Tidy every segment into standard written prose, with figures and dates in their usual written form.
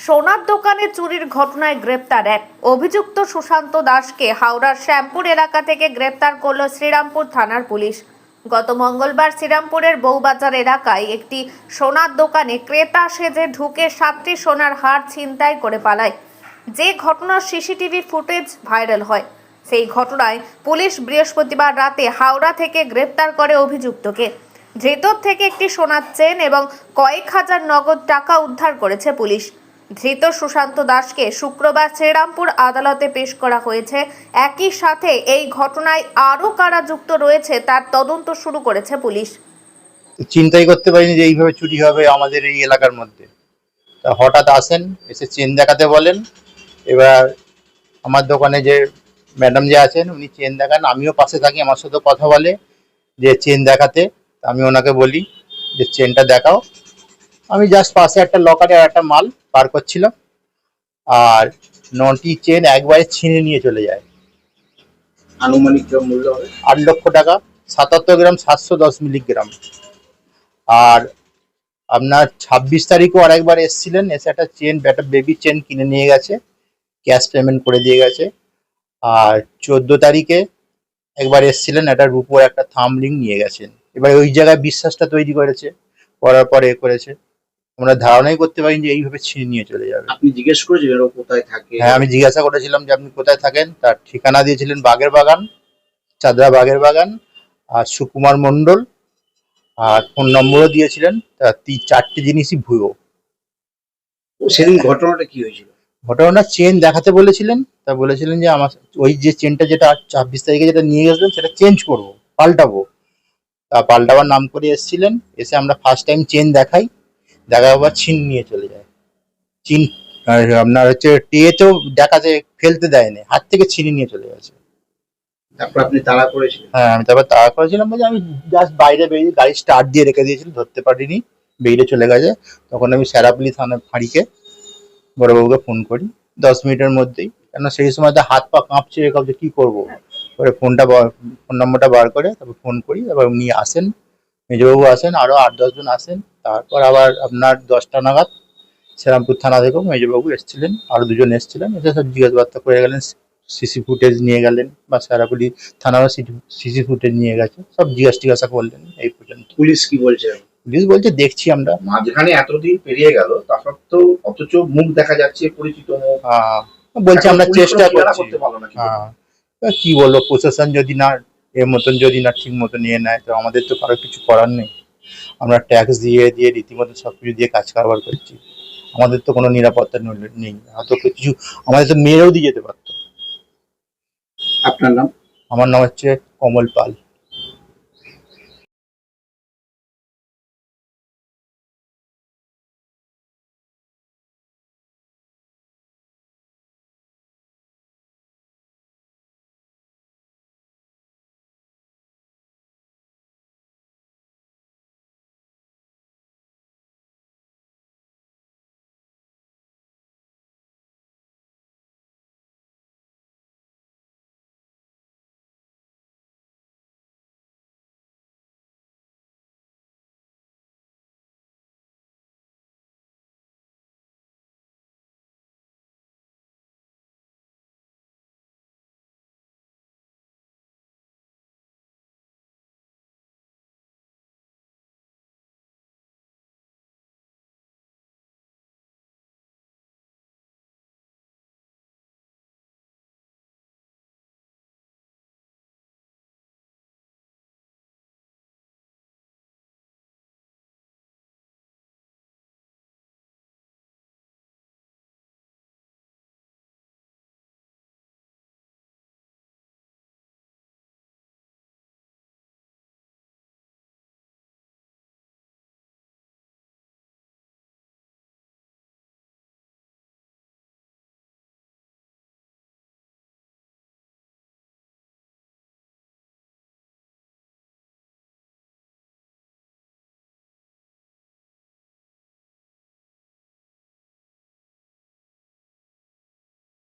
সোনার দোকানে চুরির ঘটনায় গ্রেপ্তার এক অভিযুক্ত সুশান্ত দাসকে হাওড়ার শ্যামপুর এলাকা থেকে গ্রেপ্তার করল শ্রীরামপুর থানার পুলিশ। গত মঙ্গলবার শ্রীরামপুরের বউবাজার এলাকায় একটি সোনার দোকানে ক্রেতা সেজে ঢুকে 7টি সোনার হার ছিনতাই করে পালায়। যে ঘটনার সিসিটিভি ফুটেজ ভাইরাল হয়, সেই ঘটনায় পুলিশ বৃহস্পতিবার রাতে হাওড়া থেকে গ্রেপ্তার করে অভিযুক্তকে। ধৃতর থেকে একটি সোনার চেন এবং কয়েক হাজার নগদ টাকা উদ্ধার করেছে পুলিশ। ধৃত সুশান্ত দাসকে শুক্রবার শ্রীরামপুর আদালতে পেশ করা হয়েছে। একই সাথে এই ঘটনায় আরও কারা যুক্ত রয়েছে তার তদন্ত শুরু করেছে পুলিশ। চিন্তাই করতে পারিনি যে এইভাবে চুরি হবে আমাদের এই এলাকার মধ্যে। তা হঠাৎ আসেন, এসে চেন দেখাতে বলেন। এবার আমার দোকানে যে ম্যাডাম যে আছেন উনি চেন দেখান, আমিও পাশে থাকি, আমার সাথে কথা বলে যে চেন দেখাতে। আমি ওনাকে বলি যে চেনটা দেখাও। আমি জাস্ট পাশে একটা লকারে আর একটা মাল বার করছিলাম, আর 9টি চেন একবারে ছিনে নিয়ে চলে যায়। আনুমানিক মূল্য হবে 8 লক্ষ টাকা, 77 গ্রাম 710 মিলিগ্রাম। আর আপনার 26 তারিখও আরেকবার এসেছিলেন, এসে একটা চেন, একটা বেবি চেন কিনে নিয়ে গেছে, ক্যাশ পেমেন্ট করে দিয়ে গেছে। আর 14 তারিখে একবার এসেছিলেন, একটা রূপোর একটা থাম্ব রিং নিয়ে গেছেন। এবার ওই জায়গায় বিশ্বাসটা তৈরি করেছে, করার পরে করেছে। আমরা ধারণাই করতে পারিনি যে এইভাবে ছিনিয়ে নিয়ে চলে যাবে। আপনি জিজ্ঞেস করেছিলেন ও কোথায় থাকে? হ্যাঁ, আমি জিজ্ঞাসা করেছিলাম যে আপনি কোথায় থাকেন। তার ঠিকানা দিয়েছিলেন বাগের বাগান, চাদরা বাগের বাগান, আর সুকুমার মণ্ডল, আর ফোন নম্বরও দিয়েছিলেন। তার 4টি জিনিসই ভুয়ো। সেদিন ঘটনাটা কি হয়েছিল? ঘটনা চেন দেখাতে বলেছিলেন, তা বলেছিলেন যে আমার ওই যে চেনটা যেটা 26 তারিখে যেটা নিয়ে গেছিলেন সেটা চেঞ্জ করবো, পাল্টাবো। তা পাল্টাবার নাম করে এসেছিলেন, এসে আমরা ফার্স্ট টাইম চেন দেখাই, দেখার পর ছিন নিয়ে চলে যায়। চিন আপনার হচ্ছে টেতেও দেখাতে ফেলতে দেয়নি, হাত থেকে ছিনিয়ে নিয়ে চলে গেছে। তারপর আপনি তাড়া করেছিলেন? হ্যাঁ, আমি তারপর তাড়া করেছিলাম, বলে আমি জাস্ট বাইরে বেরিয়ে গাড়ি স্টার্ট দিয়ে রেখে দিয়েছিলাম, ধরতে পারিনি, বেরিয়ে চলে গেছে। তখন আমি স্যারাপুলি থানার ফাঁড়িকে বড়বাবুকে ফোন করি 10 মিনিটের মধ্যেই, কেন সেই সময় তো হাত পা কাঁপছে, কাঁপছে কি করবো। পরে ফোন নম্বরটা বার করে তারপর ফোন করি, তারপর উনি আসেন, মেজবাবু আসেন, আরো 8-10 জন আসেন। তারপর আবার আপনার 10টা নাগাদ শ্রীরামপুর থানা থেকেও মেজবাবু এসেছিলেন, আরো 2জন এসেছিলেন, এসে সব জিজ্ঞাসাবার্তা করে গেলেন, সিসি ফুটেজ নিয়ে গেলেন, বা শ্যারাপুলি থানারও সিসি ফুটেজ নিয়ে গেছে, সব জিজ্ঞাসা করলেন। এই পর্যন্ত। পুলিশ কি বলছে? পুলিশ বলছে দেখছি আমরা। মাঝখানে এতদিন পেরিয়ে গেল, তা সত্ত্বেও অথচ মুখ দেখা যাচ্ছে, পরিচিত মুখ। বলছে আমরা চেষ্টা করছি। করতে পারলো না কি? কি বলবো, প্রশাসন যদি না এর মতন যদি না ঠিক মতো নিয়ে নেয়, তো আমাদের তো কারো কিছু করার নেই। আমরা ট্যাক্স দিয়ে দিয়ে রীতিমতো সবকিছু দিয়ে কাজ কারবার করছি, আমাদের তো কোনো নিরাপত্তা নেই। হয়তো কিছু আমাদের তো মেয়েরাও দিয়ে যেতে পারতো। আপনার নাম? আমার নাম হচ্ছে কমল পাল।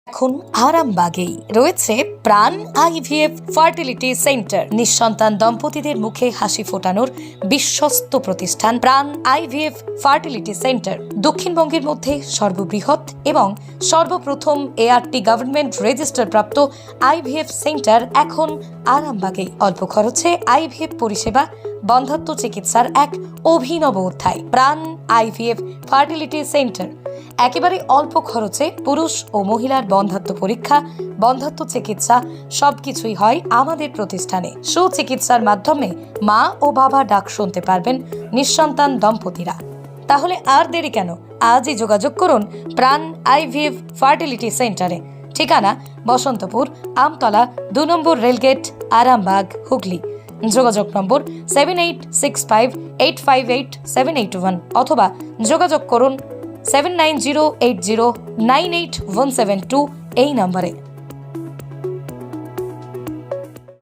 এখন আরামবাগেই রয়েছে প্রাণ আইভিএফ ফার্টিলিটি সেন্টার, নিঃসন্তান দম্পতিদের মুখে হাসি ফোটানোর বিশ্বস্ত প্রতিষ্ঠান প্রাণ আইভিএফ ফার্টিলিটি সেন্টার দক্ষিণবঙ্গের মধ্যে সর্ববৃহৎ এবং সর্বপ্রথম এআরটি গভর্নমেন্ট রেজিস্টার প্রাপ্ত আইভিএফ সেন্টার এখন আরামবাগে। অল্প খরচে আইভিএফ পরিষেবা, বন্ধ্যাত্ব চিকিৎসার এক অভিনব অধ্যায়। প্রাণ আইভিএফ ফার্টিলিটি সেন্টার একেবারে অল্প খরচে পুরুষ ও মহিলার বন্ধ্যাত্ব পরীক্ষা, বন্ধ্যাত্ব চিকিৎসা সবকিছুই হয় আমাদের প্রতিষ্ঠানে। সুচিকিৎসার মাধ্যমে মা ও বাবা ডাক শুনতে পারবেন নিঃসন্তান দম্পতিরা। তাহলে আর দেরি কেন? আজই যোগাযোগ করুন প্রাণ আইভিএফ ফার্টিলিটি সেন্টারে। ঠিকানা বসন্তপুর, আমতলা, 2 নম্বর রেলগেট, আরামবাগ, হুগলি। যোগাযোগ নম্বর 7865858781 অথবা যোগাযোগ করুন 7908098172 এই নম্বরে।